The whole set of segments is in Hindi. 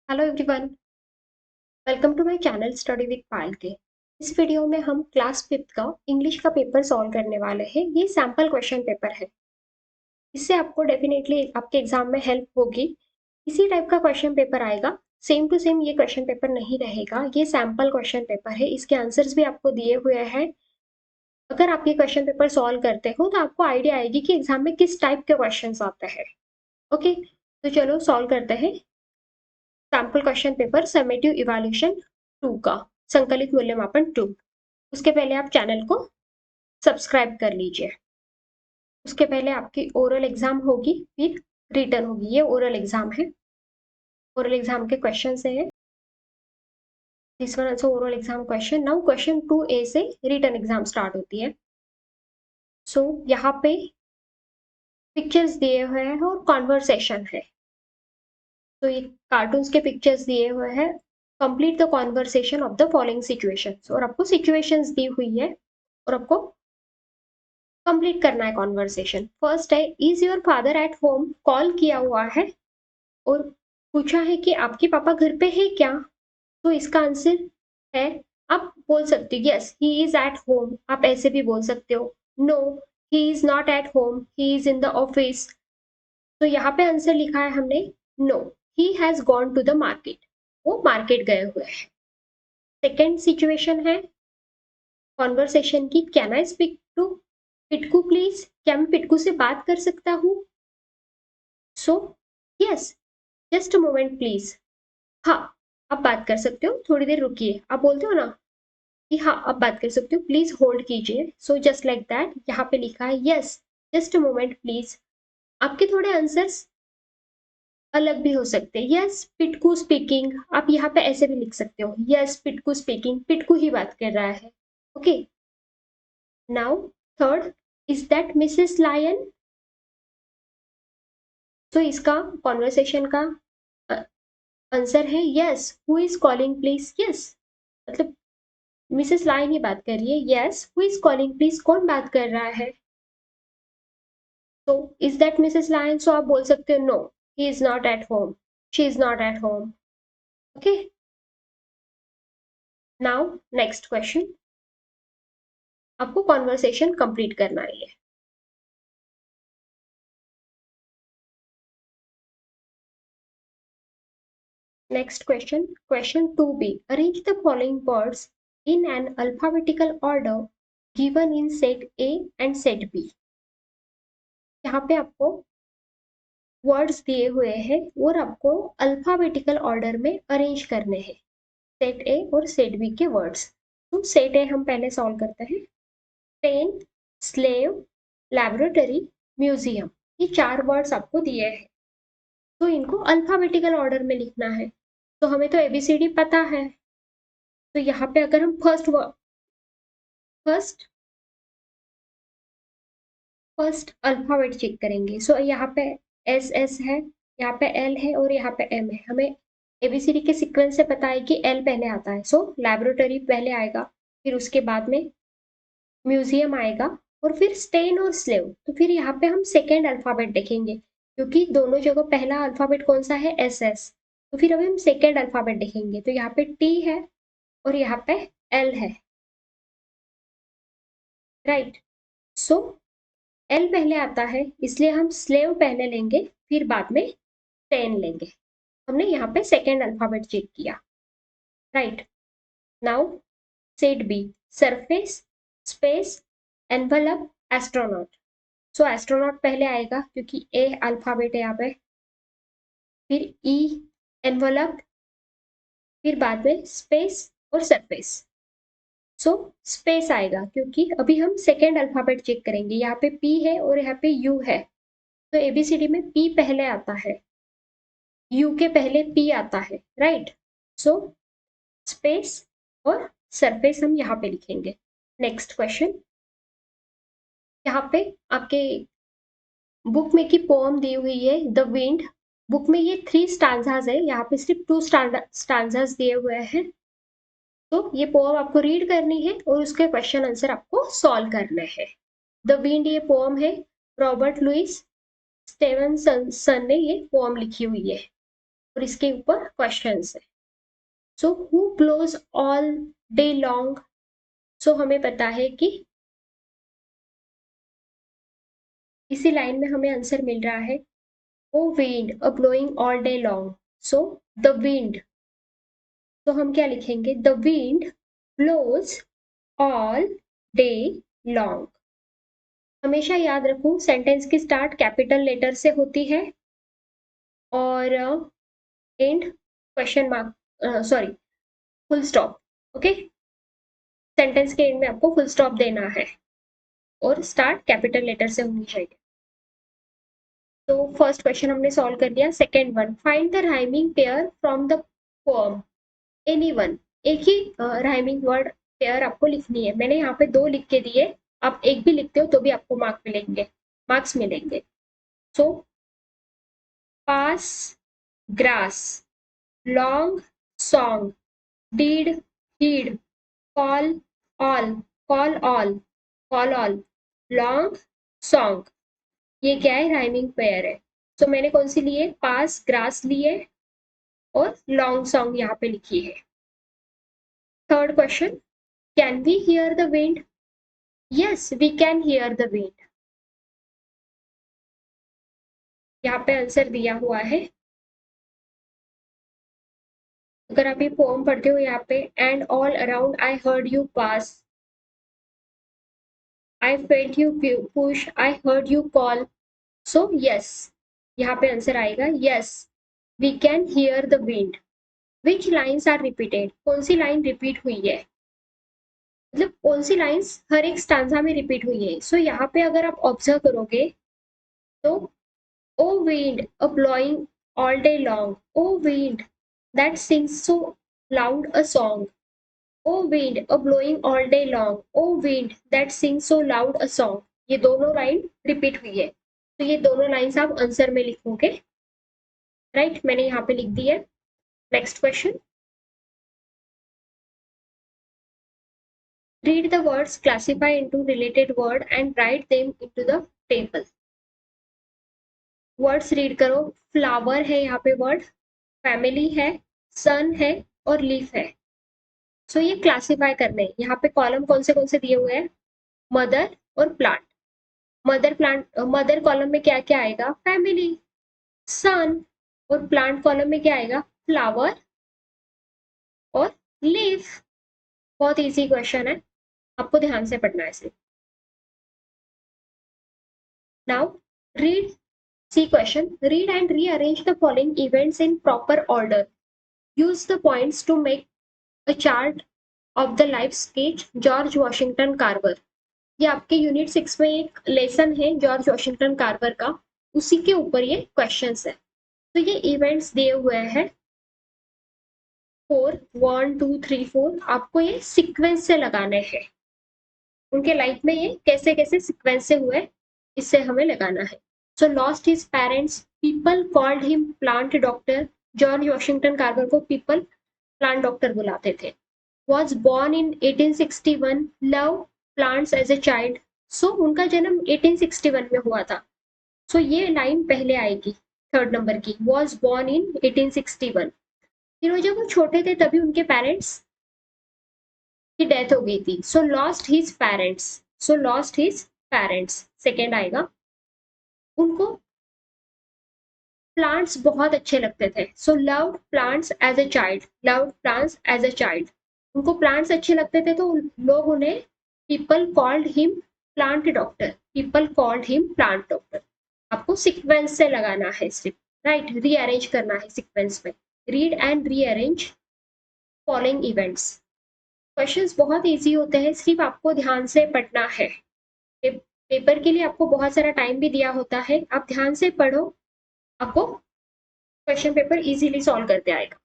Hello everyone, welcome to my channel study with Payal के। इस वीडियो में हम क्लास 5th का इंग्लिश का पेपर सॉल्व करने वाले हैं। ये सैम्पल क्वेश्चन पेपर है। इससे आपको डेफिनेटली आपके एग्जाम में हेल्प होगी। इसी टाइप का क्वेश्चन पेपर आएगा, सेम टू सेम ये क्वेश्चन पेपर नहीं रहेगा। ये सैम्पल क्वेश्चन पेपर है, इसके आंसर्स भी आपको दिए हुए हैं। अगर आप ये क्वेश्चन पेपर सॉल्व करते हो तो आपको आइडिया आएगी कि एग्जाम में किस टाइप के क्वेश्चन आते हैं। ओके, तो चलो सॉल्व करते हैं sample question paper summative evaluation 2 का, संकलित मूल्यमापन 2। उसके पहले आप चैनल को सब्सक्राइब कर लीजिए। उसके पहले आपकी ओरल एग्जाम होगी, फिर रिटन होगी। ये ओरल एग्जाम है, ओरल एग्जाम के क्वेश्चन है। This one also oral exam question. Now question 2A से रिटन एग्जाम स्टार्ट होती है। सो यहाँ पे पिक्चर्स दिए हुए हैं और कॉन्वर्सेशन है। तो ये कार्टून्स के पिक्चर्स दिए हुए हैं। Complete the conversation of the following situations, और आपको सिचुएशंस दी हुई है और आपको कंप्लीट करना है कॉन्वर्सेशन। फर्स्ट है, is your father at home, call किया हुआ है और पूछा है कि आपके पापा घर पे है क्या। तो इसका आंसर है, आप बोल सकते हो yes he is at home, आप ऐसे भी बोल सकते हो। No he is not at home, he is in the office. तो यहाँ पे आंसर लिखा है हमने no, he has gone to the market, वो मार्केट गए हुए हैं। सेकेंड सिचुएशन है कॉन्वर्सेशन की, can I speak to Pitku please, क्या मैं पिटकू से बात कर सकता हूँ। So yes, just a moment please, हाँ आप बात कर सकते हो, थोड़ी देर रुकिए। आप बोलते हो ना कि हाँ आप बात कर सकते हो, प्लीज होल्ड कीजिए। सो जस्ट लाइक दैट यहाँ पे लिखा है yes just a moment please. आपके थोड़े आंसर्स अलग भी हो सकते हैं। यस पिटकू स्पीकिंग, आप यहाँ पे ऐसे भी लिख सकते हो, यस पिटकू स्पीकिंग, पिटकू ही बात कर रहा है। Okay, now third, is that Mrs Lion. तो इसका कॉन्वर्सेशन का आंसर है yes, who is calling please. Yes मतलब मिसेस लाइन ही बात कर रही है। Yes who is calling please, कौन बात कर रहा है। तो is that Mrs Line, so आप बोल सकते हो no he is not at home, she is not at home. Okay, now next question, आपको कॉन्वर्सेशन कंप्लीट करना है। Next question, question 2B, arrange the following words in an alphabetical order given in set A and set B. यहाँ पे आपको वर्ड्स दिए हुए हैं और आपको अल्फाबेटिकल ऑर्डर में अरेंज करने हैं सेट ए और सेट बी के वर्ड्स। तो सेट ए हम पहले सॉल्व करते हैं। पेन, स्लेव, लैबोरेटरी, म्यूजियम, ये 4 वर्ड्स आपको दिए हैं। तो इनको अल्फाबेटिकल ऑर्डर में लिखना है। तो हमें तो एबीसीडी पता है। तो यहाँ पे अगर हम फर्स्ट अल्फाबेट चेक करेंगे। सो यहाँ पे एस है, यहाँ पे एल है और यहाँ पे एम है। हमें एबीसीडी के सीक्वेंस से पता है कि एल पहले आता है। सो लैबोरेटरी पहले आएगा, फिर उसके बाद में म्यूजियम आएगा और फिर स्टेन और स्लेव। तो फिर यहाँ पे हम सेकेंड अल्फाबेट देखेंगे, क्योंकि दोनों जगह पहला अल्फाबेट कौन सा है, एस एस। तो फिर अभी हम सेकेंड अल्फाबेट देखेंगे। तो यहाँ पे टी है और यहाँ पे एल है, राइट। सो एल पहले आता है, इसलिए हम स्लेव पहले लेंगे, फिर बाद में स्टेन लेंगे। हमने यहाँ पे सेकेंड अल्फाबेट चेक किया, right. Now set b, surface, space, envelope, astronaut. So astronaut पहले आएगा क्योंकि ए अल्फाबेट है यहाँ पे, फिर ई, एनवलप, फिर बाद में स्पेस और सरफेस। सो स्पेस आएगा क्योंकि अभी हम सेकेंड अल्फाबेट चेक करेंगे। यहाँ पे पी है और यहाँ पे यू है, तो एबीसीडी में पी पहले आता है, यू के पहले पी आता है, राइट। सो स्पेस और सरफेस हम यहाँ पे लिखेंगे। नेक्स्ट क्वेश्चन, यहाँ पे आपके बुक में की पोम दी हुई है द विंड। बुक में ये 3 स्टांजाज है, यहाँ पे सिर्फ 2 स्टांजाज दिए हुए हैं। तो ये पोम आपको रीड करनी है और उसके क्वेश्चन आंसर आपको सॉल्व करने हैं। द विंड ये पोम है, रॉबर्ट लुइस स्टेवनसन ने ये पोम लिखी हुई है। और इसके ऊपर क्वेश्चंस है। So who blows all day long. So हमें पता है कि इसी लाइन में हमें आंसर मिल रहा है O wind a blowing all day long. So the wind, तो हम क्या लिखेंगे, the wind blows all day long. हमेशा याद रखो सेंटेंस की स्टार्ट कैपिटल लेटर से होती है और and question mark, sorry, full stop. Okay, sentence के एंड में आपको फुल स्टॉप देना है और स्टार्ट कैपिटल लेटर से होनी चाहिए। तो फर्स्ट क्वेश्चन हमने सॉल्व कर दिया। Second one, find the rhyming pair from the poem. Anyone, एक ही राइमिंग वर्ड पेयर आपको लिखनी है। मैंने यहाँ पे 2 लिख के दिए, आप एक भी लिखते हो तो भी आपको मार्क्स मिलेंगे। So pass grass, long song, deed heed, call all, call all, call all, long song. ये क्या है, राइमिंग पेयर है। तो मैंने कौन सी ली है, पास ग्रास ली है और लॉन्ग सॉन्ग यहाँ पे लिखी है। Third question, can we hear the wind. Yes we can hear the wind, यहाँ पे आंसर दिया हुआ है। अगर आप ये पोम पढ़ते हो यहाँ पे, and all around I heard you pass, I felt you push, I heard you call. So yes, यहाँ पे आंसर आएगा yes we can hear the wind. Which lines are repeated, कौन सी लाइन रिपीट हुई है, मतलब कौन सी लाइन्स हर एक स्टांजा में रिपीट हुई है। सो यहाँ पे अगर आप ऑब्जर्व करोगे तो O wind a blowing all day long, O wind that sings so loud a song, O wind a blowing all day long, O wind that sings so loud a song. ये दोनों लाइन रिपीट हुई है, तो ये दोनों लाइन्स आप आंसर में लिखोगे। राइट, मैंने यहाँ पे लिख दी है। Next question, read the words, classify into related word and write them into the table. Words read करो। फ्लावर है यहाँ पे वर्ड, फैमिली है, सन है और लीफ है। सो ये क्लासिफाई करने, यहाँ पे कॉलम कौन से दिए हुए हैं, मदर और प्लांट। मदर कॉलम में क्या क्या आएगा, फैमिली, सन, और प्लांट कॉलम में क्या आएगा, फ्लावर और लीफ। बहुत इजी क्वेश्चन है, आपको ध्यान से पढ़ना है इसे। Now read, C question, read and rearrange the following events in proper order. Use the points to make a chart of the life sketch George Washington Carver. ये आपके यूनिट 6 में एक लेसन है जॉर्ज वॉशिंगटन कार्वर का, उसी के ऊपर ये क्वेश्चंस है। तो ये इवेंट्स दिए हुए हैं 4, 1 2 3 4, आपको ये सीक्वेंस से लगाने हैं। उनके लाइफ में ये कैसे कैसे सीक्वेंस से हुए, इससे हमें लगाना है। So lost his parents, people called him plant doctor. George Washington Carver को पीपल प्लांट डॉक्टर बुलाते थे। Was born in 1861, love plants as a child. So उनका जन्म 1861 में हुआ था। सो ये लाइन पहले आएगी थर्ड नंबर की, वॉज बॉर्न इन 1861। फिर जब वो छोटे थे तभी उनके पेरेंट्स की डेथ हो गई थी। So lost his parents, so lost his parents second आएगा। उनको प्लांट्स बहुत अच्छे लगते थे। So loved plants as a child, loved plants as a child. उनको प्लांट्स अच्छे लगते थे तो लोग उन्हें, people called him plant doctor, people called him plant doctor. आपको सीक्वेंस से लगाना है सिर्फ, राइट, रीअरेंज करना है सीक्वेंस में। Read and rearrange following events. Questions बहुत इजी होते हैं, सिर्फ आपको ध्यान से पढ़ना है। पेपर के लिए आपको बहुत सारा टाइम भी दिया होता है, आप ध्यान से पढ़ो, आपको क्वेश्चन पेपर इजीली सॉल्व करते आएगा।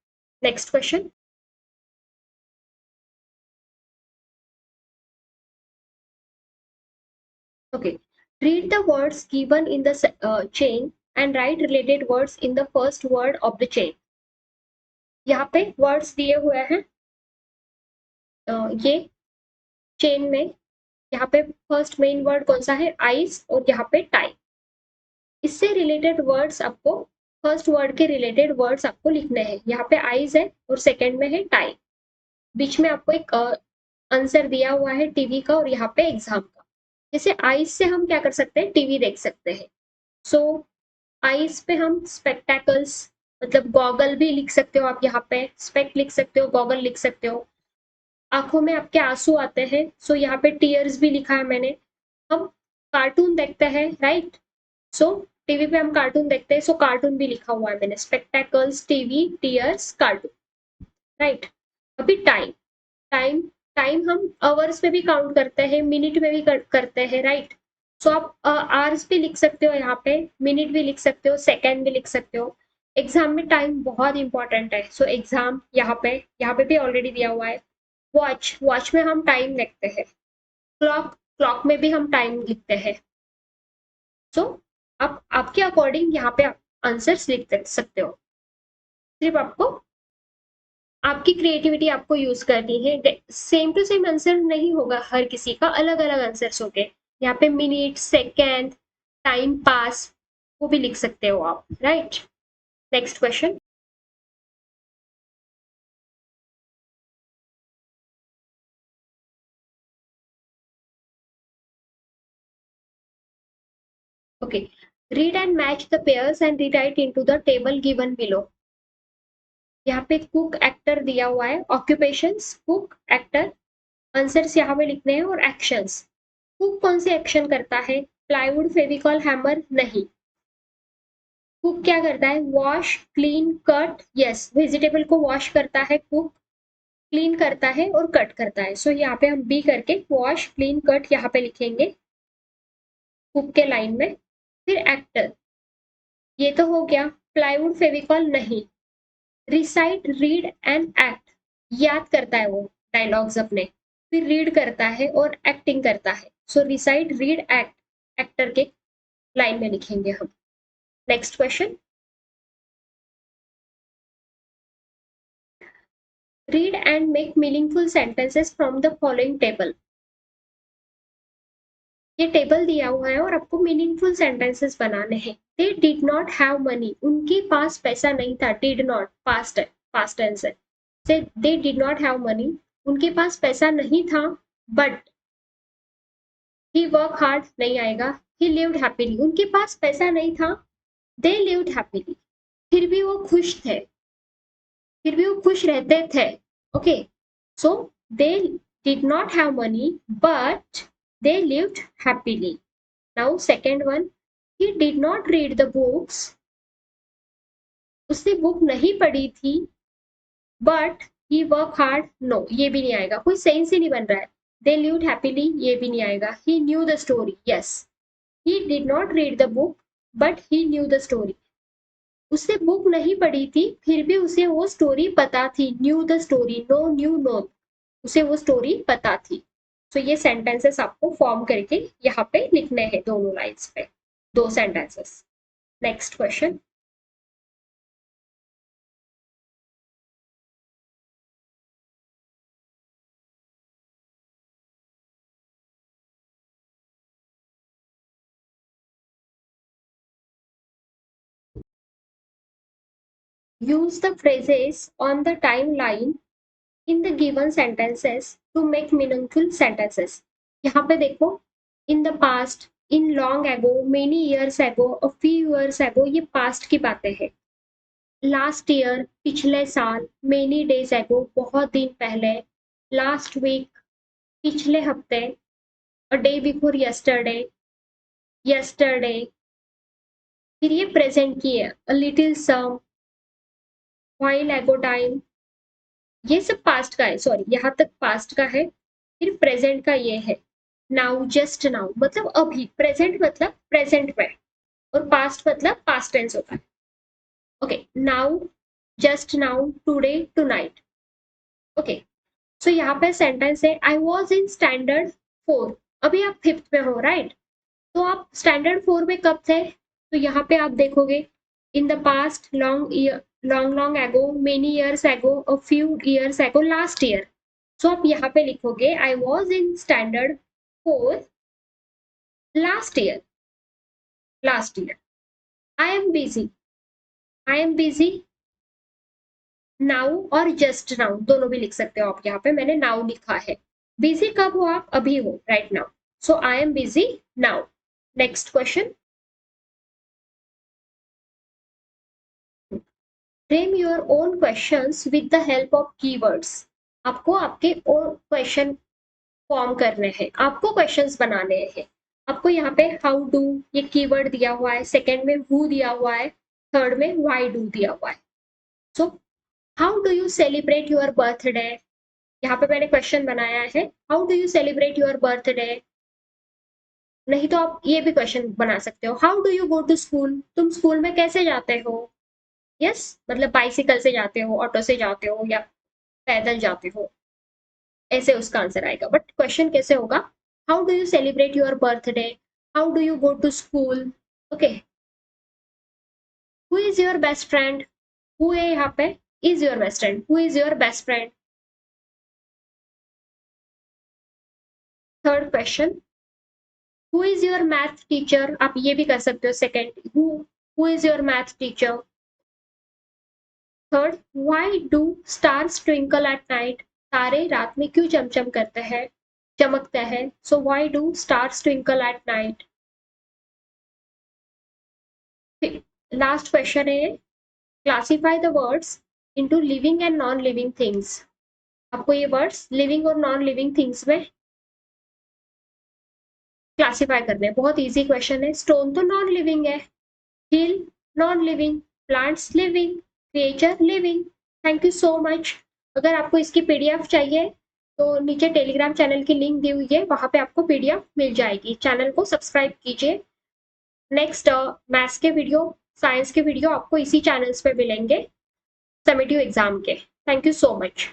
Next question, okay, read the words given in the chain and right related words in the first word of the chain. यहाँ पे वर्ड्स दिए हुए हैं, ये चेन में, यहाँ पे फर्स्ट मेन वर्ड कौन सा है, आइस, और यहाँ पे टाइम। इससे रिलेटेड वर्ड्स आपको फर्स्ट वर्ड के रिलेटेड वर्ड्स आपको लिखने हैं। यहाँ पे आईज है और सेकंड में है टाइम, बीच में आपको एक आंसर दिया हुआ है टीवी का और यहाँ पे एग्जाम का। जैसे आईज से हम क्या कर सकते हैं, टीवी देख सकते हैं। सो आईज पे हम स्पेक्टेकल्स मतलब गॉगल भी लिख सकते हो आप, यहाँ पे स्पेक्ट लिख सकते हो, गॉगल लिख सकते हो। आंखों में आपके आंसू आते हैं, सो यहाँ पे टीयर्स भी लिखा है मैंने। हम कार्टून देखते हैं, राइट, सो टीवी पे हम कार्टून देखते हैं, सो कार्टून भी लिखा हुआ है मैंने, spectacles, TV, tears, cartoon, right. अभी टाइम, टाइम टाइम हम आवर्स में भी काउंट करते हैं, मिनट में भी करते हैं, राइट। सो आप आवर्स भी लिख सकते हो, यहाँ पे मिनट भी लिख सकते हो, सेकेंड भी लिख सकते हो। एग्जाम में टाइम बहुत इंपॉर्टेंट है, सो एग्जाम यहाँ पे भी ऑलरेडी दिया हुआ है। वॉच, वॉच में हम टाइम लिखते हैं। क्लॉक, क्लॉक में भी हम टाइम लिखते हैं। सो आप आपके अकॉर्डिंग यहाँ पे आंसर्स लिख सकते हो। सिर्फ आपको आपकी क्रिएटिविटी आपको यूज करनी है। सेम टू सेम आंसर नहीं होगा, हर किसी का अलग अलग आंसर्स होंगे। यहाँ पे मिनट, सेकेंड, टाइम पास वो भी लिख सकते हो आप, right. Next question. Okay, read and match the pairs and rewrite into the table given below. यहाँ पे कुक एक्टर दिया हुआ है, ऑक्यूपेशंस कुक एक्टर, आंसर्स यहाँ पे लिखने हैं और एक्शंस। कुक कौन से एक्शन करता है, प्लाईवुड, फेविकॉल, हैमर, नहीं। कुक क्या करता है, wash, clean, cut, yes, vegetable को वॉश करता है कुक, क्लीन करता है और कट करता है। सो यहाँ पे हम बी करके वॉश, क्लीन, कट यहाँ पे लिखेंगे कुक के लाइन में। फिर एक्टर, ये तो हो गया। प्लाईवुड, फेविकॉल, नहीं। रिसाइट, रीड एंड एक्ट, याद करता है वो डायलॉग्स अपने, फिर रीड करता है और एक्टिंग करता है। सो रिसाइट, रीड, एक्ट, एक्टर के लाइन में लिखेंगे हम। Next question. Read and make meaningful sentences from the following table. ये टेबल दिया हुआ है और आपको मीनिंगफुल सेंटेंसेस बनाने हैं। They did not have money, उनके पास पैसा नहीं था। डिड नॉट पास्ट है, पास्ट टेंस है। से they did not have money, उनके पास पैसा नहीं था। बट ही वर्क हार्ड, नहीं आएगा। ही लिव्ड हैप्पीली, उनके पास पैसा नहीं था। दे लिव्ड हैप्पीली, फिर भी वो खुश थे, फिर भी वो खुश रहते थे। Okay, so they did not have money but they lived happily. Now second one, he did not read the books, उसने बुक नहीं पढ़ी थी। But he work hard, no, ये भी नहीं आएगा, कोई सेंस ही नहीं बन रहा है। they lived happily, ये भी नहीं आएगा। he knew the story, yes, he did not read the book but he knew the story, उसने बुक नहीं पढ़ी थी फिर भी उसे वो स्टोरी पता थी। Knew the story, no knew no, उसे वो स्टोरी पता थी। तो ये सेंटेंसेस आपको फॉर्म करके यहाँ पे लिखने हैं, दोनों लाइन्स पे दो sentences. Next question. Use the phrases on the timeline in the given sentences to make meaningful sentences. यहाँ पे देखो, in the past, in long ago, many years ago, a few years ago, ये past की बातें हैं। Last year, पिछले साल, many days ago, बहुत दिन पहले, last week, पिछले हफ्ते, a day before yesterday, yesterday, फिर ये present की है, a little some, while ago time, ये सब पास्ट का है, सॉरी यहाँ तक पास्ट का है। फिर प्रेजेंट का ये है, नाउ, जस्ट नाउ, मतलब अभी, प्रेजेंट मतलब प्रेजेंट में, और पास्ट मतलब पास्ट टेंस होता है। Okay, now, just now, today, tonight. Okay, so यहाँ पे सेंटेंस है, आई वॉज इन स्टैंडर्ड 4, अभी आप फिफ्थ में हो, राइट। तो आप स्टैंडर्ड 4 में कब थे, तो यहाँ पे आप देखोगे, in the past, long year, long long ago, many years ago, a few years ago, last year. So आप यहाँ पे लिखोगे, I was in standard 4 last year, last year. I am busy, I am busy now और जस्ट नाउ दोनों भी लिख सकते हो आप। यहाँ पे मैंने नाउ लिखा है। बिजी कब हो आप? अभी हो, right now. So I am busy now. Next question, frame your own questions with the help of keywords. आपको आपके ओन क्वेश्चन फॉर्म करने हैं, आपको क्वेश्चंस बनाने हैं। आपको यहाँ पे हाउ डू ये कीवर्ड दिया हुआ है, सेकंड में हु दिया हुआ है, थर्ड में व्हाई डू दिया हुआ है। So how do you celebrate your birthday? यहाँ पे मैंने क्वेश्चन बनाया है, how do you celebrate your birthday. नहीं तो आप ये भी क्वेश्चन बना सकते हो, how do you go to school? तुम स्कूल में कैसे जाते हो? यस, मतलब बाइसिकल से जाते हो, ऑटो से जाते हो, या पैदल जाते हो, ऐसे उसका आंसर आएगा। बट क्वेश्चन कैसे होगा, how do you celebrate your birthday, how do you go to school. Okay, who is your best friend? Who है यहाँ पे, is your best friend, who is your best friend. Third question, who is your math teacher? आप ये भी कर सकते हो second, who is your math teacher. Third, why do stars twinkle at night? तारे रात में क्यों चमचम करते हैं, चमकते हैं? सो why do stars twinkle at night. Last question है, classify the words into living and non living things. आपको ये वर्ड्स लिविंग और नॉन लिविंग थिंग्स में क्लासिफाई करने हैं। बहुत इजी क्वेश्चन है। स्टोन तो नॉन लिविंग है, hill non living, plants living, creature living. Thank you so much. अगर आपको इसकी पीडीएफ चाहिए तो नीचे टेलीग्राम चैनल की लिंक दी हुई है, वहां पे आपको पीडीएफ मिल जाएगी। चैनल को सब्सक्राइब कीजिए। नेक्स्ट मैथ्स के वीडियो, साइंस के वीडियो आपको इसी चैनल्स पे मिलेंगे समेटिव एग्जाम के। Thank you so much.